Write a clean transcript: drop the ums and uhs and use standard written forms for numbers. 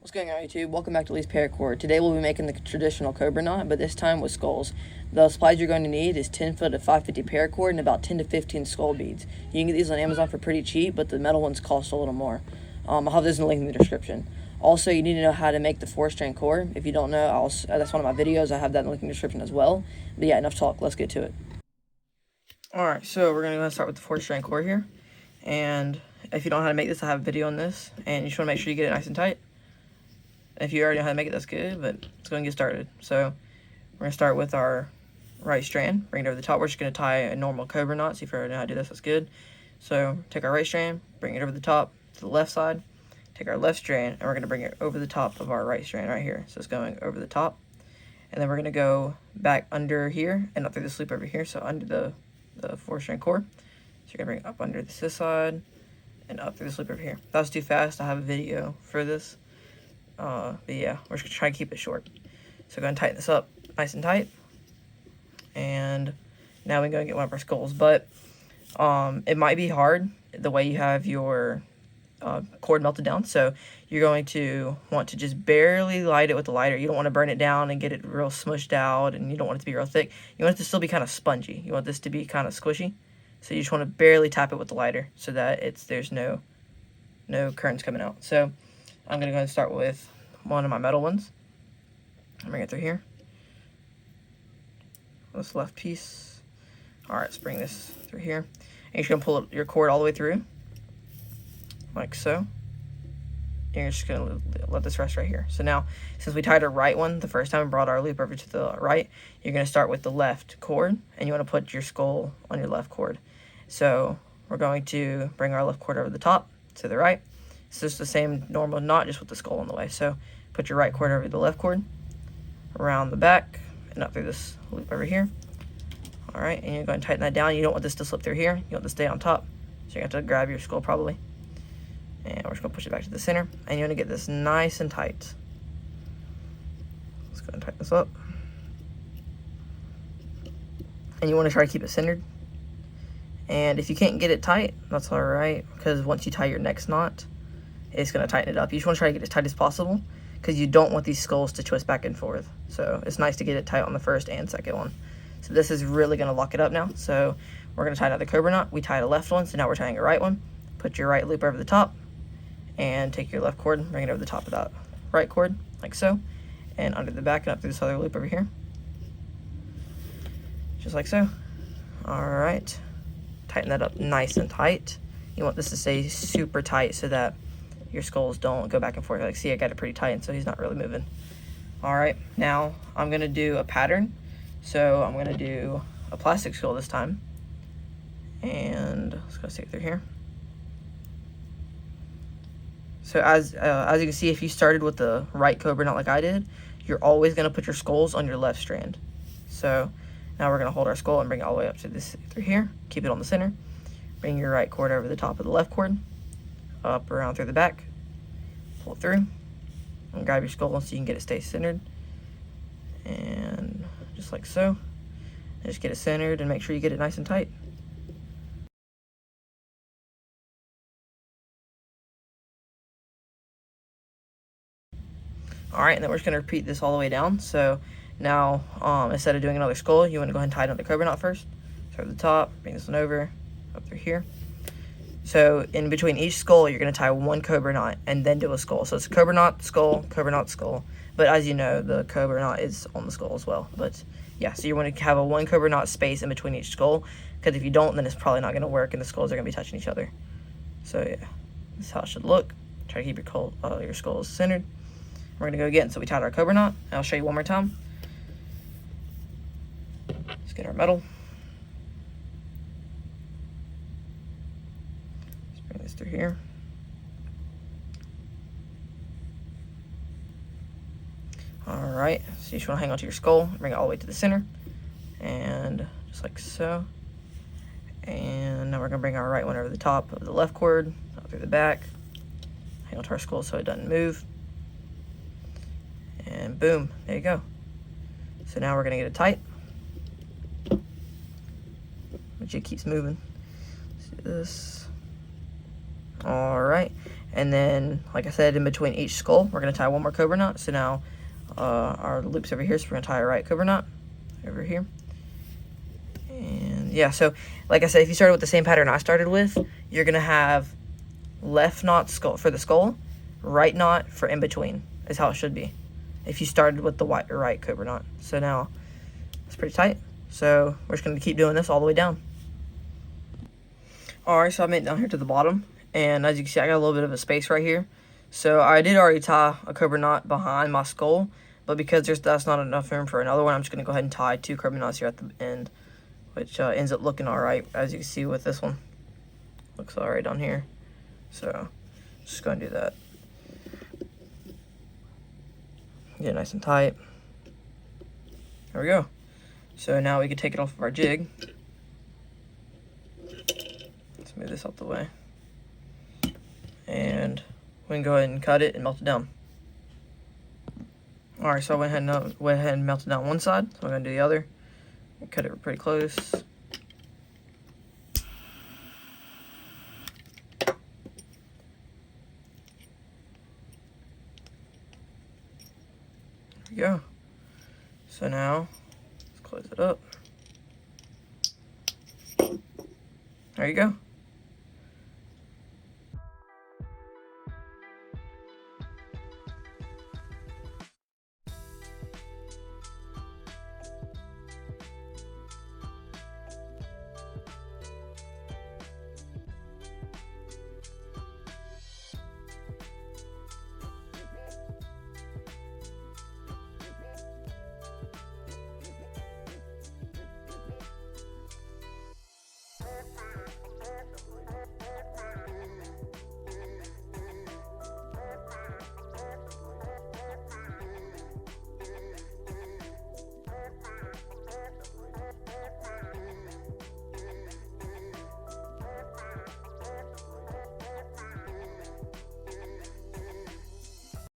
What's going on, YouTube? Welcome back to Lee's Paracord. Today we'll be making the traditional Cobra knot, but this time with skulls. The supplies you're going to need is 10 foot of 550 paracord and about 10 to 15 skull beads. You can get these on Amazon for pretty cheap, but the metal ones cost a little more. I'll have this in the link in the description. Also, you need to know how to make the 4-strand cord. If you don't know, that's one of my videos. I have that in the link in the description as well. But yeah, enough talk. Let's get to it. Alright, so we're going to start with the 4-strand cord here. And if you don't know how to make this, I have a video on this. And you just want to make sure you get it nice and tight. If you already know how to make it, that's good, but let's go and get started. So we're going to start with our right strand, bring it over the top. We're just going to tie a normal Cobra knot. See if you already know how to do this, that's good. So take our right strand, bring it over the top to the left side, take our left strand, and we're going to bring it over the top of our right strand right here. So it's going over the top. And then we're going to go back under here and up through this loop over here, so under the 4-strand cord. So you're going to bring it up under this side and up through this loop over here. If that was too fast, I have a video for this. But yeah, we're just gonna try to keep it short. So go ahead and tighten this up nice and tight. And now we can go and get one of our skulls. But it might be hard the way you have your cord melted down. So you're going to want to just barely light it with the lighter. You don't want to burn it down and get it real smushed out, and you don't want it to be real thick. You want it to still be kind of spongy. You want this to be kind of squishy. So you just want to barely tap it with the lighter so that there's no currents coming out. So I'm going to go ahead and start with one of my metal ones. Bring it through here. This left piece. Alright, let's bring this through here. And you're just going to pull your cord all the way through. Like so. And you're just going to let this rest right here. So now, since we tied our right one the first time and brought our loop over to the right, you're going to start with the left cord. And you want to put your skull on your left cord. So we're going to bring our left cord over the top to the right. It's just the same normal knot, just with the skull on the way. So put your right cord over the left cord, around the back, and up through this loop over here. Alright, and you're going to tighten that down. You don't want this to slip through here. You want this to stay on top. So you're going to have to grab your skull probably. And we're just going to push it back to the center. And you want to get this nice and tight. Let's go and tighten this up. And you want to try to keep it centered. And if you can't get it tight, that's alright, because once you tie your next knot, it's going to tighten it up. You just want to try to get it as tight as possible, because you don't want these skulls to twist back and forth. So it's nice to get it tight on the first and second one. So this is really going to lock it up now. So we're going to tie another Cobra knot. We tied a left one, so now we're tying a right one. Put your right loop over the top, and take your left cord and bring it over the top of that right cord, like so. And under the back and up through this other loop over here. Just like so. Alright. Tighten that up nice and tight. You want this to stay super tight so that your skulls don't go back and forth. Like, see, I got it pretty tight, so he's not really moving. Alright, now I'm going to do a pattern. So I'm going to do a plastic skull this time. And let's go stick through here. So as you can see, if you started with the right Cobra knot like I did, you're always going to put your skulls on your left strand. So now we're going to hold our skull and bring it all the way up to this through here. Keep it on the center. Bring your right cord over the top of the left cord. Up around through the back. Pull it through. And grab your skull so you can get it stay centered. And just like so. And just get it centered and make sure you get it nice and tight. Alright, and then we're just going to repeat this all the way down. So now, instead of doing another skull, you want to go ahead and tie another Cobra knot first. Start at the top, bring this one over, up through here. So in between each skull, you're going to tie one Cobra knot and then do a skull. So it's a Cobra knot, skull, Cobra knot, skull. But as you know, the Cobra knot is on the skull as well. But yeah, so you want to have a one Cobra knot space in between each skull, because if you don't, then it's probably not going to work and the skulls are going to be touching each other. So yeah, this is how it should look. Try to keep your skulls centered. We're going to go again. So we tied our Cobra knot. And I'll show you one more time. Let's get our metal. Let's bring this through here. Alright, so you just want to hang on to your skull, bring it all the way to the center. And just like so. And now we're going to bring our right one over the top of the left cord, up through the back. Hang on to our skull so it doesn't move. And boom, there you go. So now we're going to get it tight. But it keeps moving. Let's do this. Alright. And then, like I said, in between each skull, we're going to tie one more Cobra knot. So now our loop's over here, so we're going to tie a right Cobra knot over here. And yeah, so like I said, if you started with the same pattern I started with, you're going to have left knot skull for the skull, right knot for in between is how it should be if you started with the right Cobra knot. So now it's pretty tight. So we're just going to keep doing this all the way down. Alright, so I made it down here to the bottom, and as you can see, I got a little bit of a space right here. So I did already tie a Cobra knot behind my skull, but because that's not enough room for another one, I'm just going to go ahead and tie 2 Cobra knots here at the end, which ends up looking alright, as you can see with this one. Looks alright on here. So just going to do that. Get it nice and tight. There we go. So now we can take it off of our jig. Let's move this out the way. And we can go ahead and cut it and melt it down. Alright, so I went ahead and melted down one side. So I'm going to do the other. Cut it pretty close. There we go. So now, let's close it up. There you go.